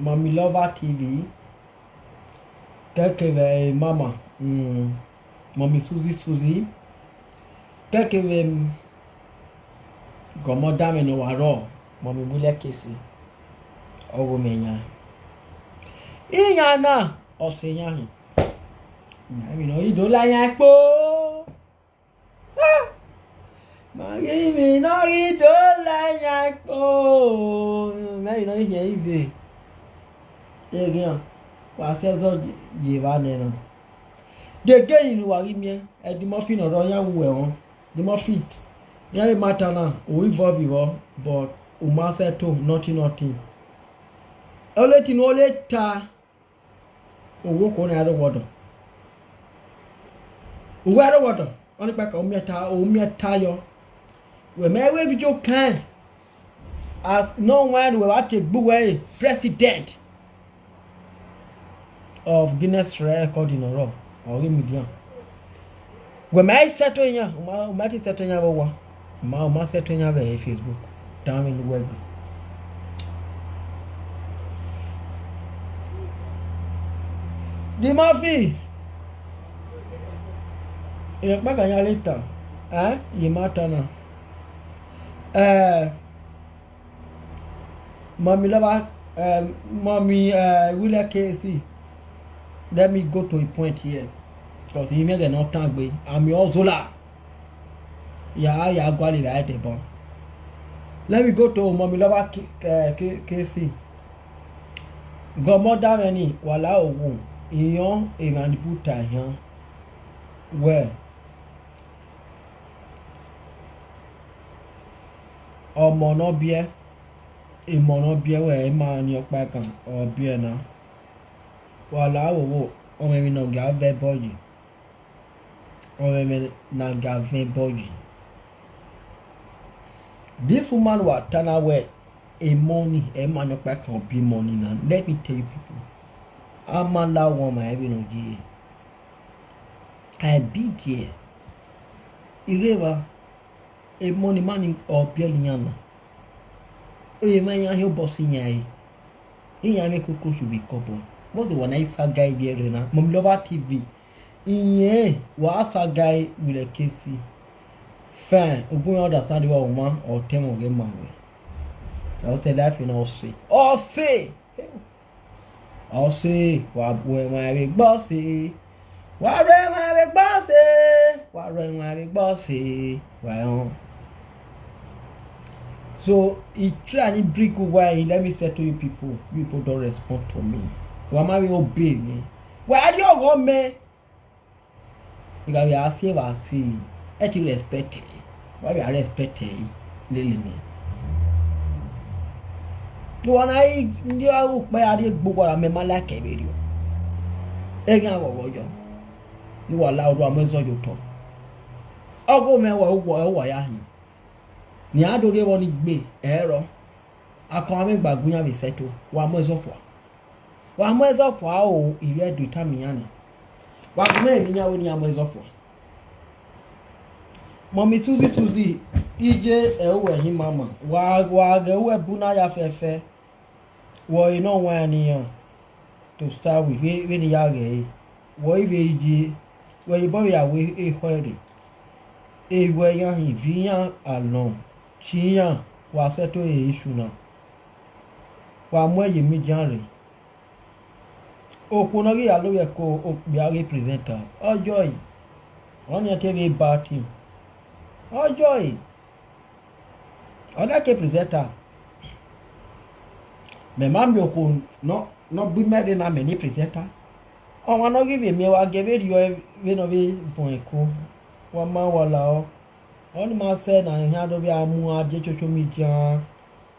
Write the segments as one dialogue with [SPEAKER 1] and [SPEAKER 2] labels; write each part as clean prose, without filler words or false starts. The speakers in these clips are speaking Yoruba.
[SPEAKER 1] Mommy Lover TV. Quelques maman. Mommy Suzy. Quelques comment dame no waro. Mommy Mulia Kesi. Owo menya. Iyana osenya hin. I mean, you don't like po. Magi mi no you don't like po. Me no hear you. Again, wa se zo ye ba ne no. De gen ni wa ri mi e di mo fi no ro yan wu e won. Di mo fi. Ya matter na o involve you but o ma se to nothing. Ole ti no le ta owo ko ni arowodo. Owo arowodo. Oni pa ka o mi ta yo. We me we video kan as no one we want to be president of Guinness record in a row or medium. We may settle ya, ma ti settle ya wa. Ma settle ya be Facebook. Down in the web. Di Murphy. E pa ganhar later. Ye mata na. Mommy Lover, Mommy Willie Casey. Let me go to a point here. Because he made no time. I'm your Zola. Yeah, got it right there. Let me go to Mommy Lover Casey. Got more than any while I won't. Iyon and put here. Where? Ọmọ náà bíẹ́ ìmọ̀ náà bíẹ́ wẹ̀ ẹ́ máa ní ọ̀pá kan ọ̀bí ẹ̀ náà wà láwòwò ọmọ mi náà gà fẹ́ bọ́ọ̀lì This woman wà tánà wẹ̀ ẹ̀ money ẹ̀ máa ní ọ̀pá kan ọ̀bí money náà. Let me tell you people a máa láwọn ọmọ ẹ̀ bí náà jí ẹ̀ àìbí díẹ̀ ìrẹ́wà. A money man or Pieliana. A man, your bossy yay. He make cook should be couple. What the one I saw guy here now? Mom Lover TV. Yeah, was a guy with a kissy. Fan, or going out the Sunday woman or 10 or get married. I'll tell that and I'll say. I'll say, what when my big bossy. What ran my big bossy? What ran my big bossy? Well. So he try and break away. Let me say to you people don't respond to me. Why am I obey me? Why do you want me? Because we are safe as see. Let you respect him. Why we are respecting Lily? The one I knew by a book or a like a video. Again, what you? You are loud one measure you talk. Oh, go man, why are you? Ni adore woni gbe ero akon ame gbagunya be seto wa mo ezofo a o ire du tamiyan wa mo emi nya woni amo ezofo Mommy Suzy ije ewe hin mama wa ge we buna ya fefe wo ino wa aniyan to start with we ni ya ge wo ibe ije wo ibo ya we e hore e we yan hin viyan alon Chiyan wa seto issue na wa mo ye mi janre okuna ri alo ye ko o bi a representer ojo yi won yan tv ba team ojo yi ola ke presenter me ma mi oko no bi me na me ni presenter o wa no give me wa give you we no be fun eko wa ma wala o on ma say na here do be amu ade social media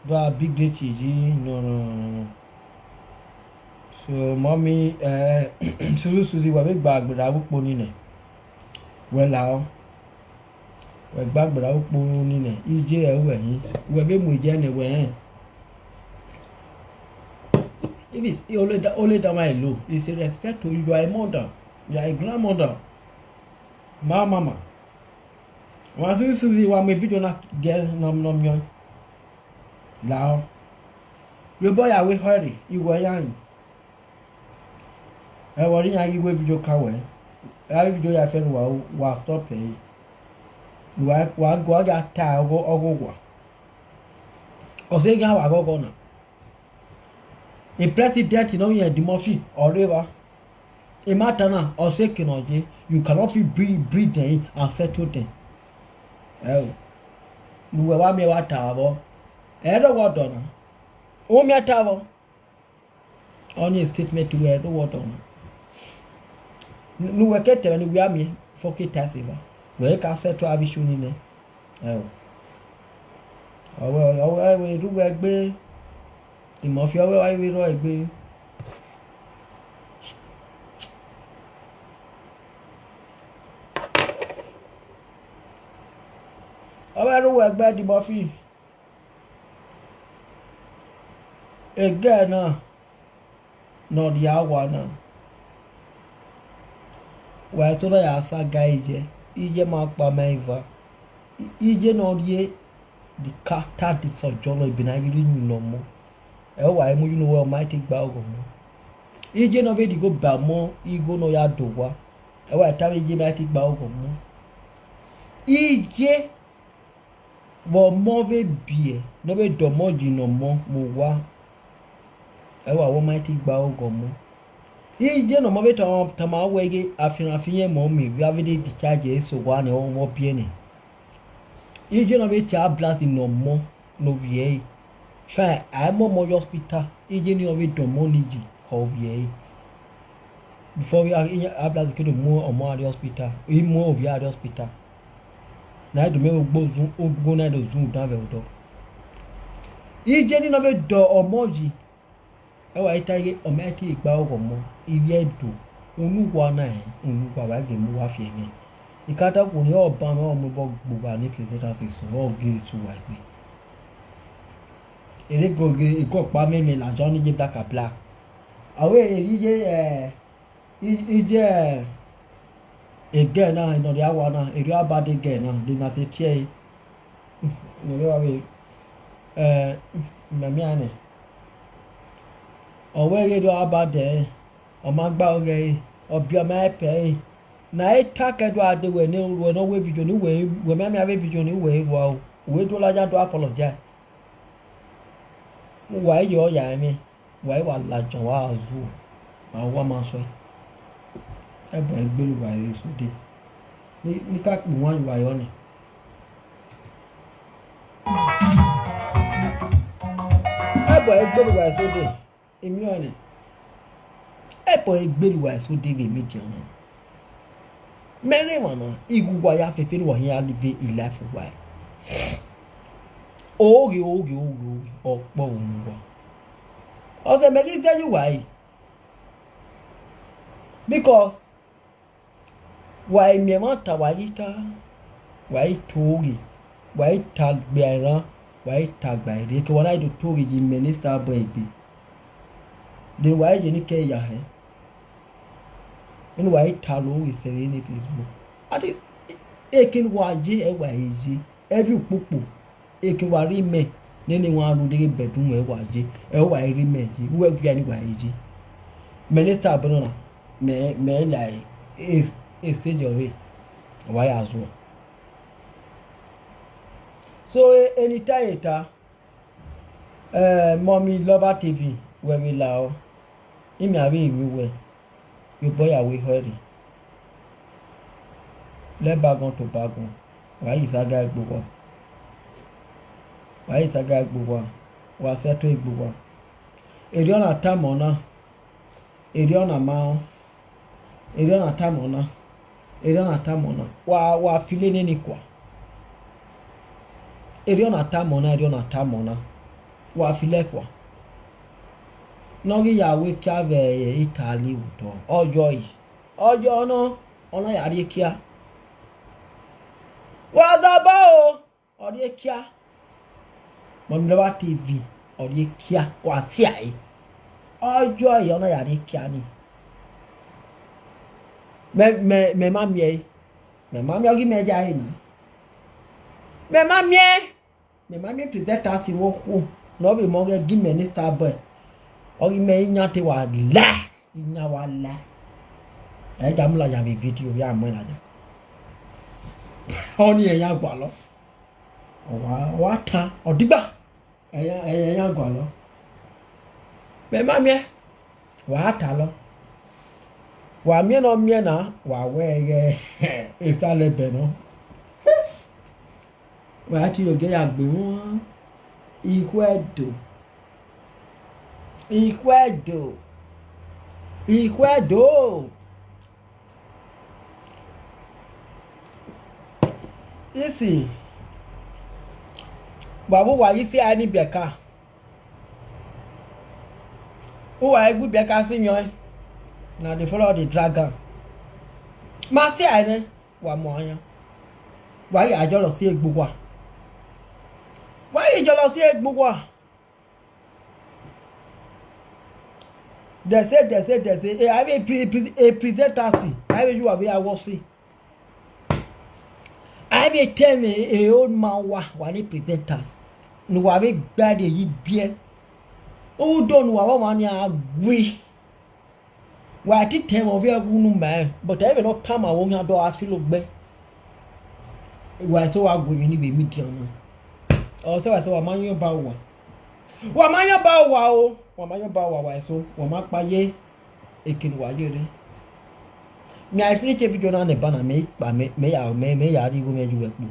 [SPEAKER 1] do a big great no. So mommy Suzy wa be gba agbara pupo ni ne we la o we gba agbara pupo ni ne ije ewe yin we be mu ije ne we if it's only that my low is a respect to you are a mother you are a grandmother mama wa Suzy wa me video na girl nom yon lao You boy away hurry. You were young. I worry you wave your cow. I do your friend while stop pay. Wa go get tired or go. Cause they got a go on. A president, you know, you the Murphy or river. A matter now, or second or day, you cannot breathe there and settle there. Oh, you were me what tower. I don't want on. Oh, me a tower. Only a statement to wear the water. No, we can't tell you, we are me for Kitasiva. We can't set to have issue in there. Oh, well, I will do a bay. The Mafia, I will do a bay. I will work by the Buffy. Again, not the hour now. Why told I ask a guy, Ije mark by Maiva. Ije not ye the car tactics of John will be no more. Oh, why you know where might take Balgo? Ije no way to go Balmo, ego no ya dowa. Oh, I tell you, might take Balgo. Ije wo move bie no be domoji no mo wa ewa wo mighty gba ogomo ije no mo be tama wege afiye mo mi we have the charge so wa ne wo bie ni ije no be cha blast no mo no vie fa mo hospital ije ni o be domoniji ho vie before we are blast ke mo o mo hospital we mo of ya hospital na do me ogbo na do zoom down very do ije ni no be do omoji e wa itaye o me ti igba ogomo ibi edo onuwa na onuwa ba ge mu wa fi emi ikata ko ni oba me o mo gbogbo ani presenters so o giri su wa gbe ere goge iko pa me la jo ni je black awe ije again now in the hour now if you are bad again now they not tear no we mami ane o we do about there o ma gba ore obi o ma pe na e take do ade we no we video ni we mami ave video ni we wo we do la ja do apologize mo wa yo ya mi wa la jan wa azu wa ma so ebo egbelu wa so de ni ka pe won wa yo ni ebo egbelu wa so de emi o ni ebo egbelu wa so de be meje won mere won igugwa ya fefe ni wo yan live a life wa oge opo ohun wa o se me ki tell you why because why me ma ta wayita why togi why tagbera why tagbaire ke wona do togi ji minister boy bi de why je ni ke ya he in why talo we say ni Facebook ati ekin waje e waje every popo ekin wari me ni won aru de bedun e waje e wa ri me ji we gba ni waje minister bonona me like if stage away why as well so anytime eta mommy lover TV where we lao imi abi mi we you boy away hurry le bagon to bagon why is aga gbogbo wa settle gbogbo eri ona tamona eri ona ma Eriona tamona wa file nini kwa Eriona tamona wa file kwa nogi ya we kia ve Italy uto ojo no ona ya ri kia wa da ba o ori kia Momloba TV ori kia wa ti ai ojo ona ya ri kia ni me mamie ogi me jai na me mamie presenter si wo ku no be mo ge give me ni Starboy o gi me nya te wa la nya wa la e ja mu la ya video ya mo la ja o ni e ya gba lo wa ta o digba e ya gba lo be ma mi wa ta lo wa mi no mi na wa we ge e sa le be no wa ti o ge ya gbe won Ikwedo Jessy babu wa yisi ani beka o wa egu beka sinyo na dey follow the dragon ma si ane wa mo yan wa ya jo lo si egbu wa why you jealous egbu wa they say I have a presenter I have you have I was see I have a tell me a old man wa ni presenters no wa be gbade yi bie o don wa ni agwe wa ti tem of ya gunu man but I even not time I won do afilo gbe wa so agwe ni be medium o se wa so wa manyo ba wa o wa manyo ba wa so wa ma paye ekin wa yere mi I finish video na ne bana me ya ri go me ju epo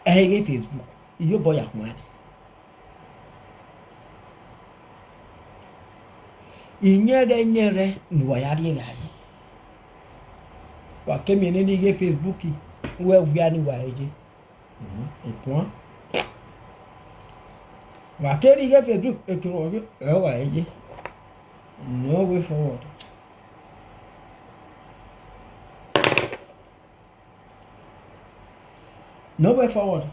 [SPEAKER 1] ge Facebook iyo boy akwa inyere ni wa ya ri ga yi wa kemi ni ge Facebook we ani wa eje et point wa keri ge Facebook et point wa eje no way forward no way forward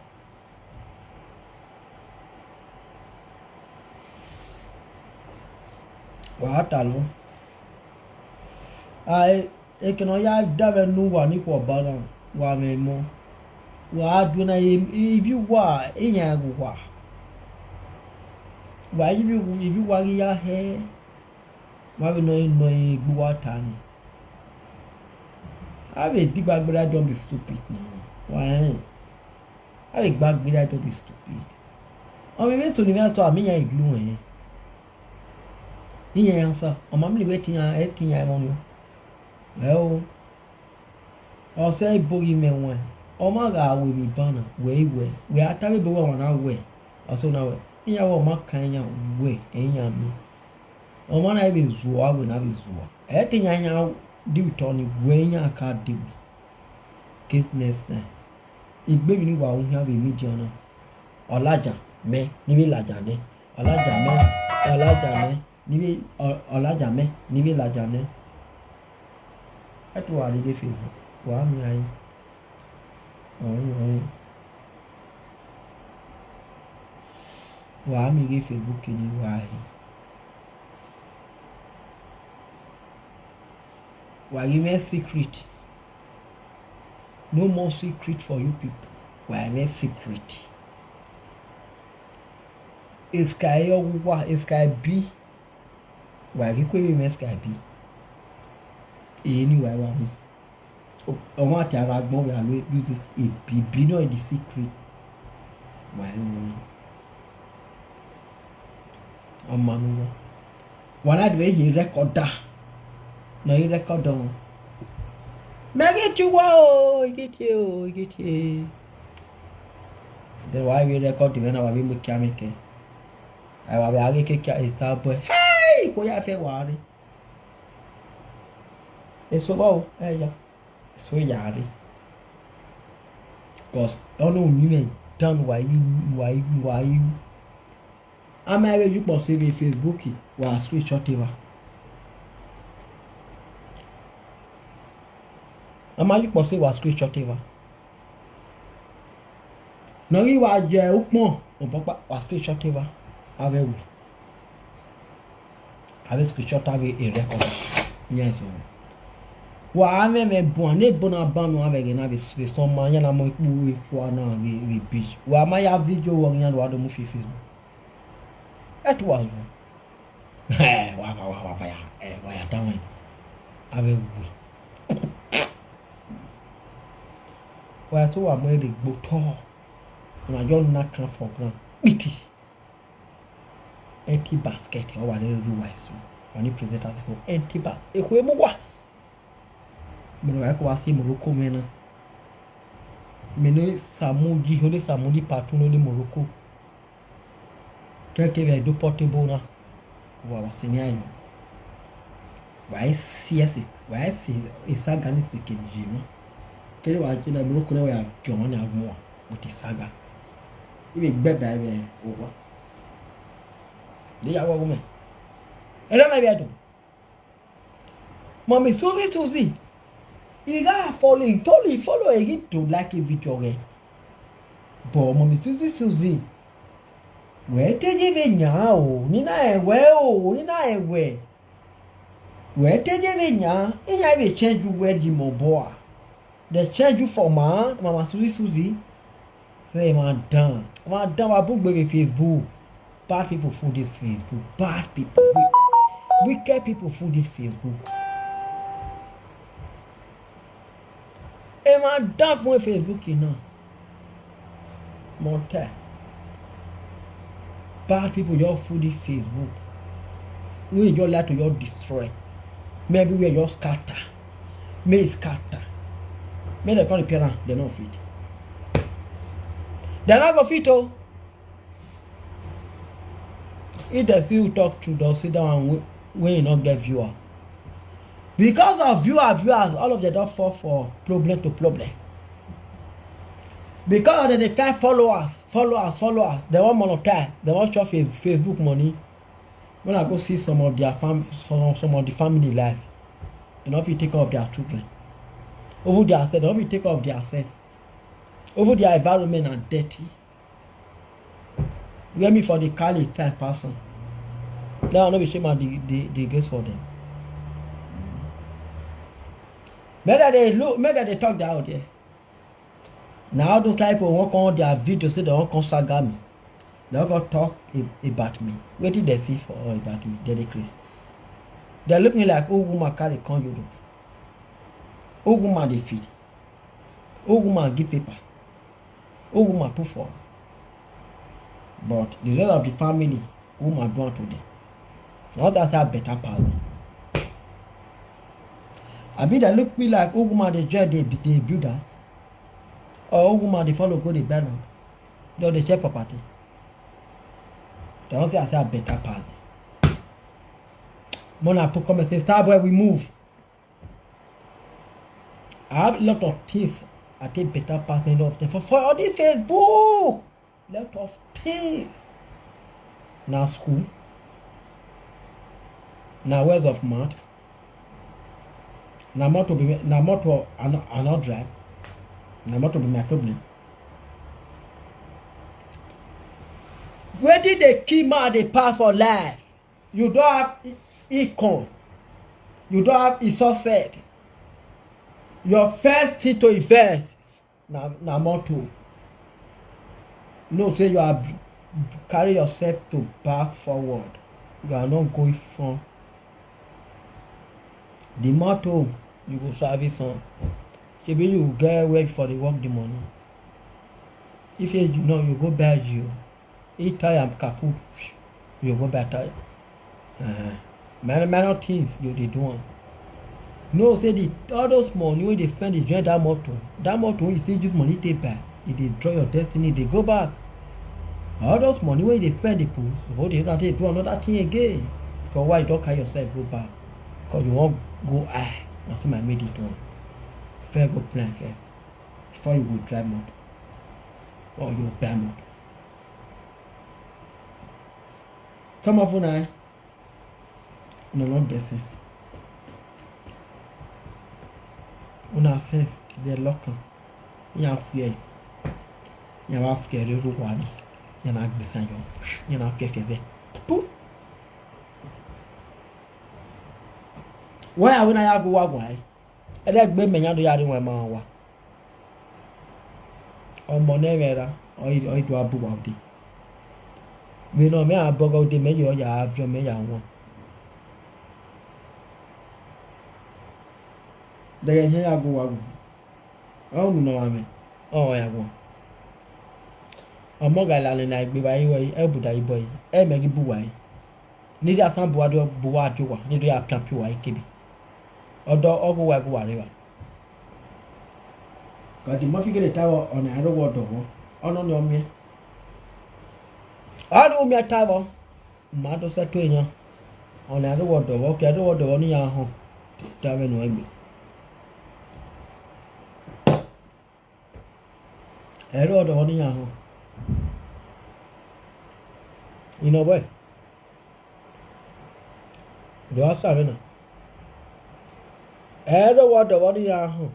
[SPEAKER 1] wa talo ai ekino ya dave nu wa ni ko ba na wa me mo wa do na if you wa enya go wa if you wa ya he ma be no igbu wa ta ni ave digbagbera don't be stupid now why ave digbagbera don't be stupid o me to university ami yan iglu won yin answer o ma mi le wetin ya mo no well o say bogi me won o ma ga we mi bana we atawe be won na we o so na we iya wo ma kan ya we enya mi o ma na be zuwa we na be zuwa e tin ya di utoni we nya ka di business na igbe mi ni wa ohun have media na olaja me ni bi laja ne olaja me ni bi olaja me ni bi laja ne atu wa ri fe wa mi ayi wa mi ge Facebook ni wa give me secret. No more secret for you people. Why me secret? Is sky or is sky B? Why you could me sky B? Anyway, wa me. O ma ti ara gbon we always use this a B no the secret. Why me? Amanu. Wala de ye recorder. No, you record on. Get you wow, get you. Then why we record when I will make a I will get a Starboy. Hey, go ya fair worry. It's so wow, yeah. So yari. Because I know you done why you. I'm married you must save Facebook while screenshot ever. Ama you must say was screenshot ever. No you wa je upon o papa was screenshot ever. Have we. Have screenshot have a record. Yes. Wa me bon ne bona ban no abege na be so man ya na mo ku ifo na we beach. Wa ma ya video wo nya do ado mu Facebook. Et was. Wa ya. Wa ya tan. Abe wu. Wa to wa mo re gboto. Na jo na kan for ground. Biti. Empty basket or whatever you want. So, when you present as so empty basket. Ekwe mo wa. Meno ko asi Morocco mena. Meno samuji hole samudi partout no de Morocco. Quelqu'un veut deux portable là. Voilà, c'est bien. Ouais, c'est ouais, c'est ça gagne ce que j'ai moi. Quel va tu na Morocco là ya kion na moi. Oti saga. Il est bébé ben au revoir. Dia wa gome. Era na biado. Mommy Suzy. You gotta follow again to like a video again. But mommy Suzy. Where te je venya o, ni na ewe. Where te je venya, e ya be change you where di mo boa. The change you for mama Suzy. Say madam wa book baby Facebook. Bad people fool this Facebook. Bad people. Wicked people fool this Facebook. Et madame for Facebook, you know. Monte. Bad people, you fool this Facebook. We just like to you destroy. Maybe we just scatter. May scatter. May they call the parents, they're not fit. They're not going to fit, oh. If the few talk to they'll sit down when you not get viewer. Because of viewers, all of them don't fall for problem to problem. Because of the 5 followers. They want monetize. They want show Facebook money. When I go see some of their some of the family life, they don't take care of their children. Over their self, they don't take care of their self. Over their environment are dirty. Get me for the Cali fine person. Now no be shame of the grace for them. Maybe they talk out there. Now those type of work on their video say they won't come saga me. They don't go talk about me. What did they see for about me? They create. They look me like oh woman carry con you. Oh woman they feed. Oh woman give paper. Oh woman put for. But the rest of the family, woman born to them. Now that's a better power. I mean, they look me like, oh woman, they dread they builders. Or oh woman, they follow go the banner. They share property. They don't say I say a better power. Mona put come and say, Starboy, we move. I have a lot of things. I take better part of them for all this Facebook. Lot of things. Now school. Now words of mouth. Now more to be another drive. Now more to be my problem. Where did they keep man the path for life? You don't have income. You don't have resources. Your first thing to invest. Now more to. No, say you are carry yourself to back forward. You are not going from the motto you go service on. Maybe you get work for the work the money. If you know you go buy you. Each time kaput, you go better. Many things you they do. No, say all those money when they spend, they join that motto. That motto when you see use money take back. If they draw your destiny, they go back. All those money when they spend, they put. So they don't do another thing again. Because why you don't carry yourself go back? Because you won't go high. That's what I made it on. Fair go plan first. Before you go drive motor. Or you buy motor. Some of you no not get sense. Una sense, they're local. You fear. You have fear, you don't want it. You're not beside you. You're not fear. Why are we not have why? Ede gbe menya do yare wan ma wa. Omo ne vera oi do abu wa de. We no me abogo de me yo ya avio me ya won. De ye ya go wa go. Oh no ame. Oh ya go. Omo ga la na igbe ba yi wo e buda ibo yi. E me gi bu wa yi. Ni dia san bu wa do wa. Ni dia pian pi wa ikebi. Odo ogo wa go wa re wa. Ka di mo fi gele tawo ona aro wo do wo. Ono ni omi. Ado omi atawo. Ma do se to eyan. Ona aro wo do wo ke aro wo do wo ni ya han. Tawe no egbe. Aro do wo ni ya han. You know what? Do I say na? Aro wo do wo ni ya han.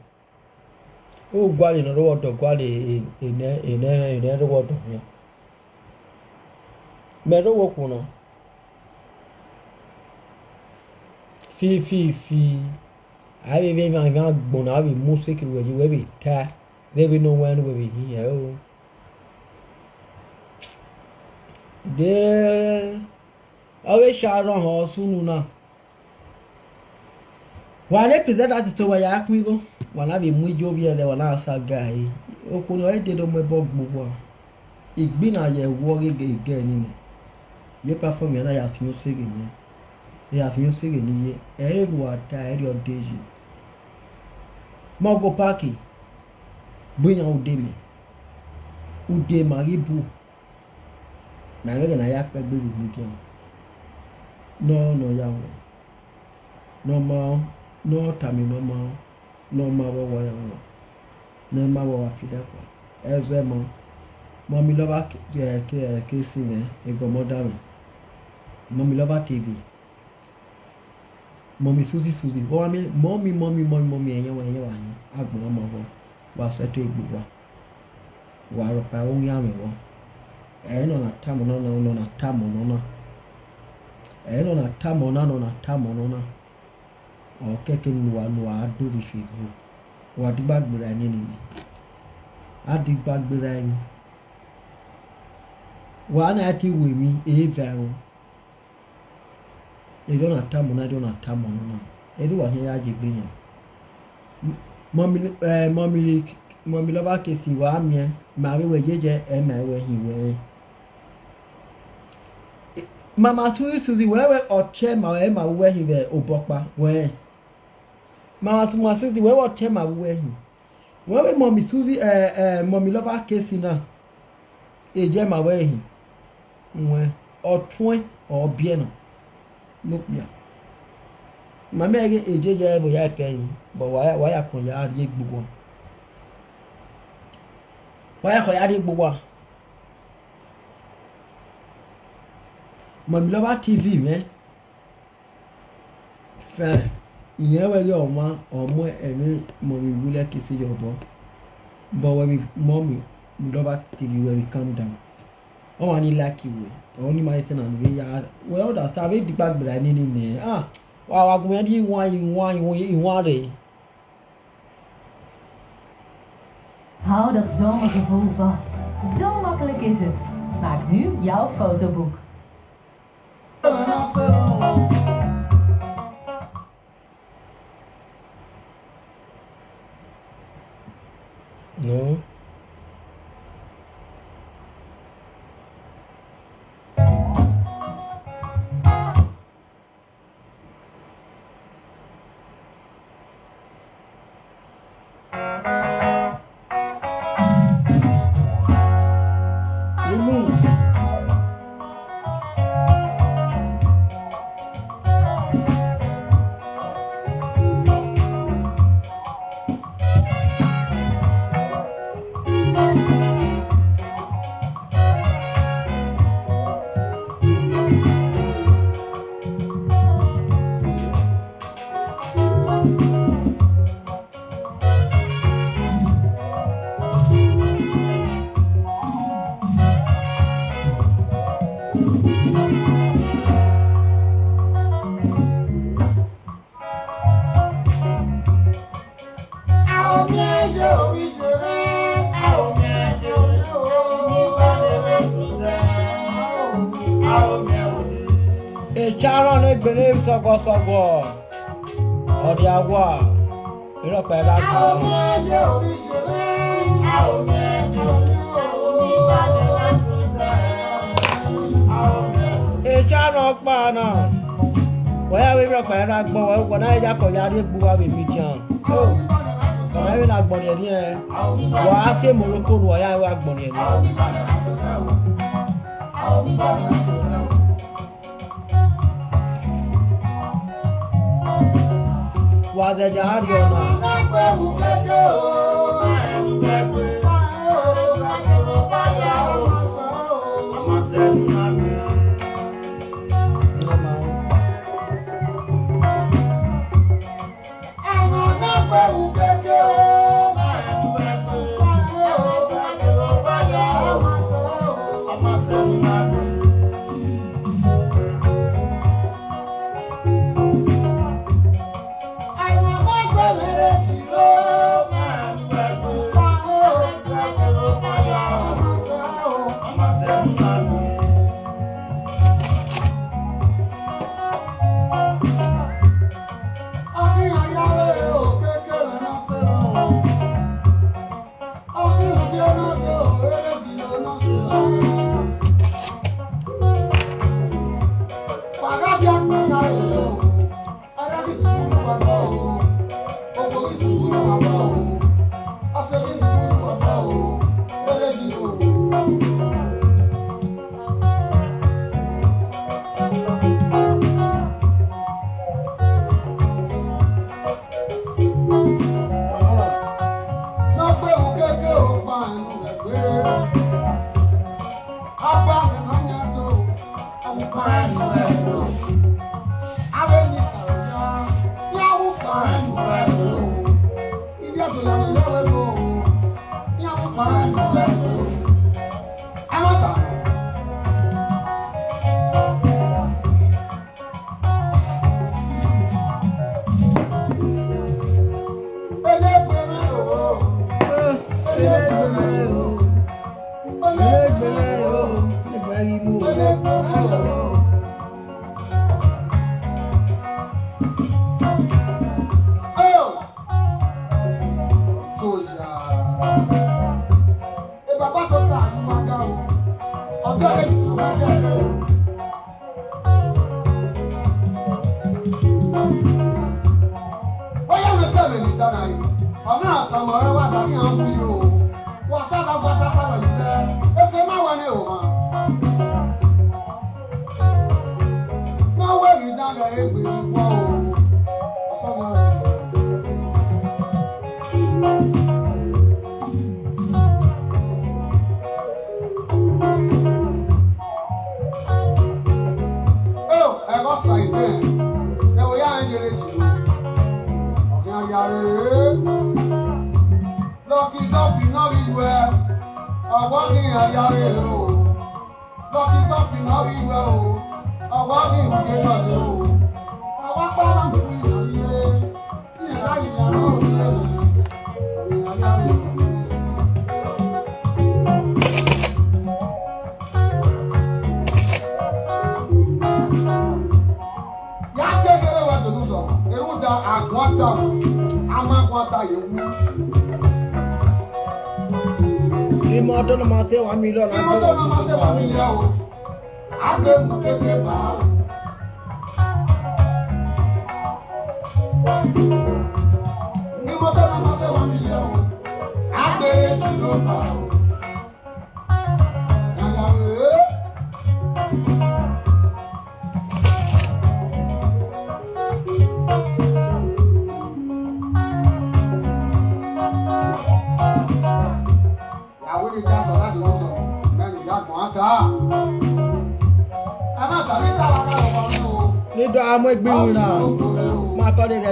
[SPEAKER 1] O gwale no ro do gwale ene ro do ya. Me ro wo ku no. Fi. Ai be ma gbon na bi music we ji we bi ta. They be no one we be here. Oh. De awe sharon ho sunu na. Wale pizza that to wa ya ku go. Wana be mu ijo bi ele wana asa guy. Okun o de do mo bo gbogbo. Igbina ye wo gege ni. Ye perform ya na ya fi music ni. Ya fi music ni ye. E ru ata e ri odeji. Mo go party. Bunya udemi. Ude maribu. Na re na ya pe gbe mi ti. No ya wo. No tami no ma wo ya wo. No ma wo wa fi da kwa. Eze mo. Mo mi lo ba ke si me ego mo da mi. Mo mi lo ba TV. Mo mi Suzy. Wo mi mommy eyan wa yin. Agbon mo wo. Wa se to egbu wa. Wa ro pa o yan mi wo. E no na tamo no na tamo no na. E no na tamo na. O keke nu wa do bi Facebook. Wa di gbagbera ni. A di gbagbera ni. Wa na ti we mi e vero. E do na tamo no na. E do wa hin ya je gbe yan. Mommy lo ba ke si wa mi ma we jeje e ma we hin we. Mama Suzy we oche ma we hin be obopa we. Mama Suzy we oche ma we hin. We mommy Suzy mommy lo ba ke si na. E je ma we hin. We otun o bie no. No bia. Mama ege ejeje bo ya fe yin. Bo wa ya kun ya ri gbogbo. Wa ya ko ya ri gbogbo. Mami lo ba TV me. Fe iyen we ri omo emi mommy wule kisi yobo. But when we mommy lo ba TV we calm down. O wa ni lucky we. O ni ma ise na we ya. We all that sabe di gbagbera ni. Wa gun di iwan re.
[SPEAKER 2] Hou dat zomergevoel vast. Zo makkelijk is het. Maak nu jouw fotoboek.
[SPEAKER 1] No. Sharon e believe sogo. Odi agwa. Iro pe da ko. E Sharon pa na. Where we rock by rock boy, when I jack or yard boo have a medium. Oh, when I will have money here. Well, I say Morocco, why I work money. Was the yard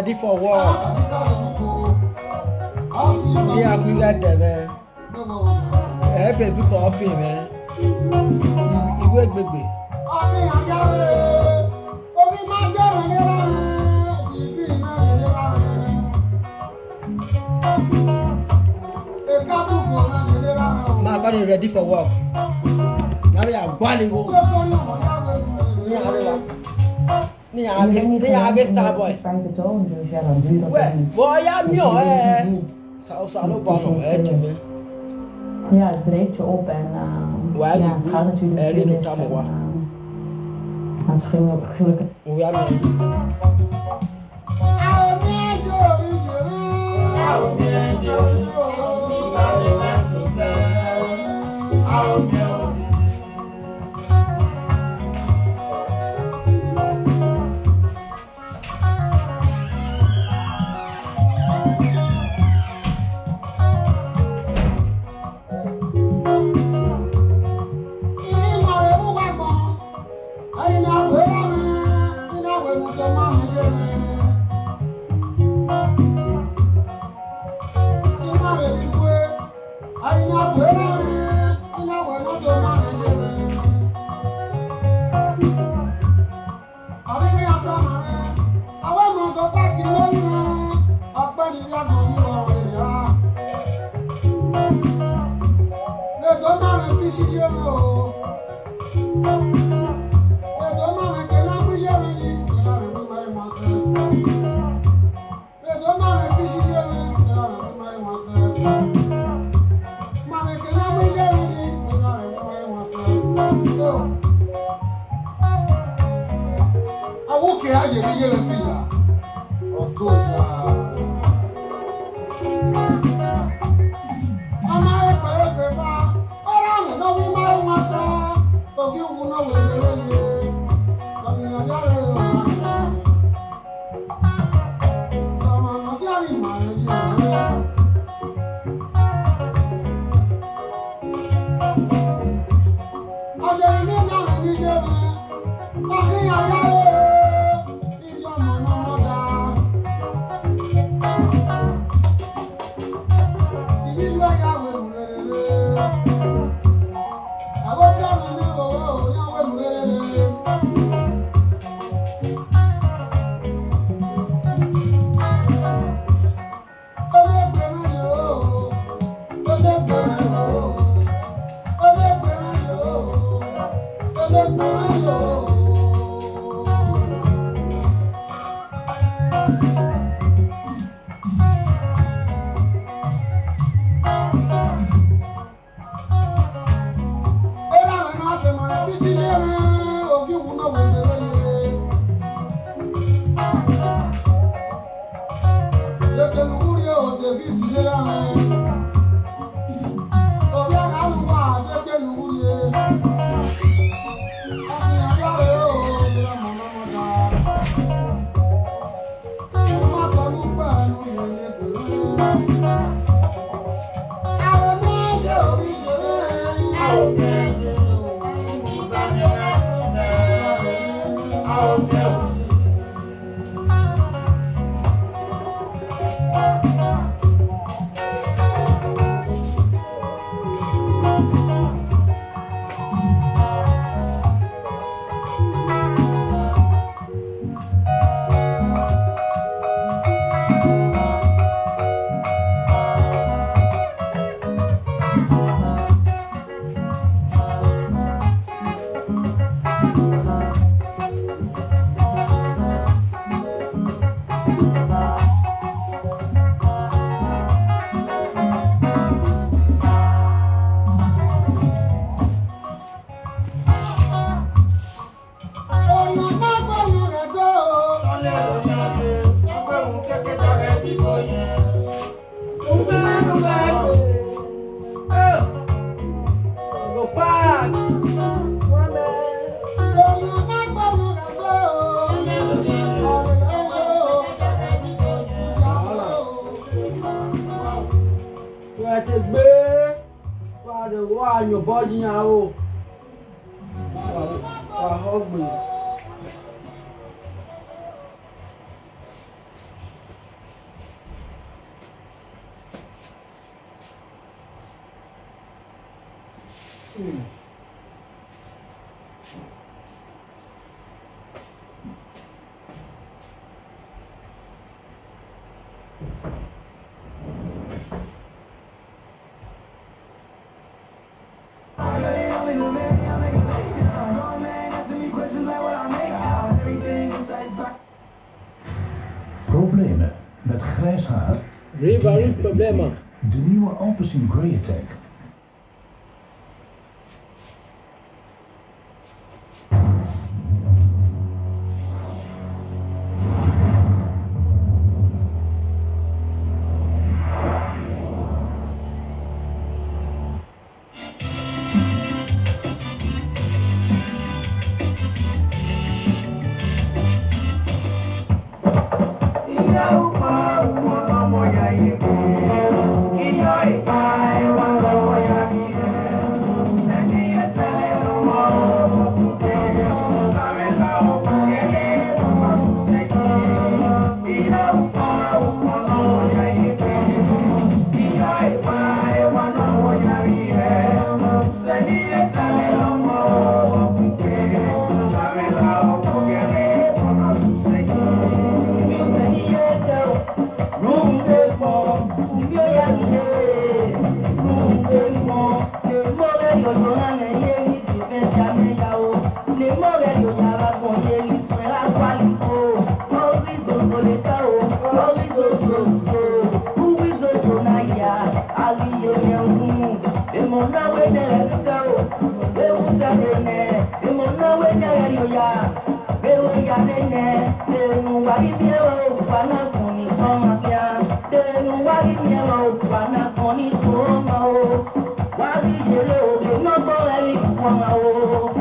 [SPEAKER 1] ready for war. Yeah, we got that, man. I pay for coffee, man. You work, baby. My body ready for work. Now we are going to go. Nee, I get Starboy.
[SPEAKER 2] Trying to tonen, dus ja, dan doe je dat
[SPEAKER 1] Well,
[SPEAKER 2] niet.
[SPEAKER 1] boy, I'm your Zou ballen uit.
[SPEAKER 2] Ja, het breekt je op en ja, het gaat natuurlijk veel mis. Maar het ging op gelukkig.
[SPEAKER 1] Your body now. Hug me.
[SPEAKER 3] Problemen met grijs haar?
[SPEAKER 1] Problemen.
[SPEAKER 3] De nieuwe Alpecin Grey Attack.
[SPEAKER 4] Why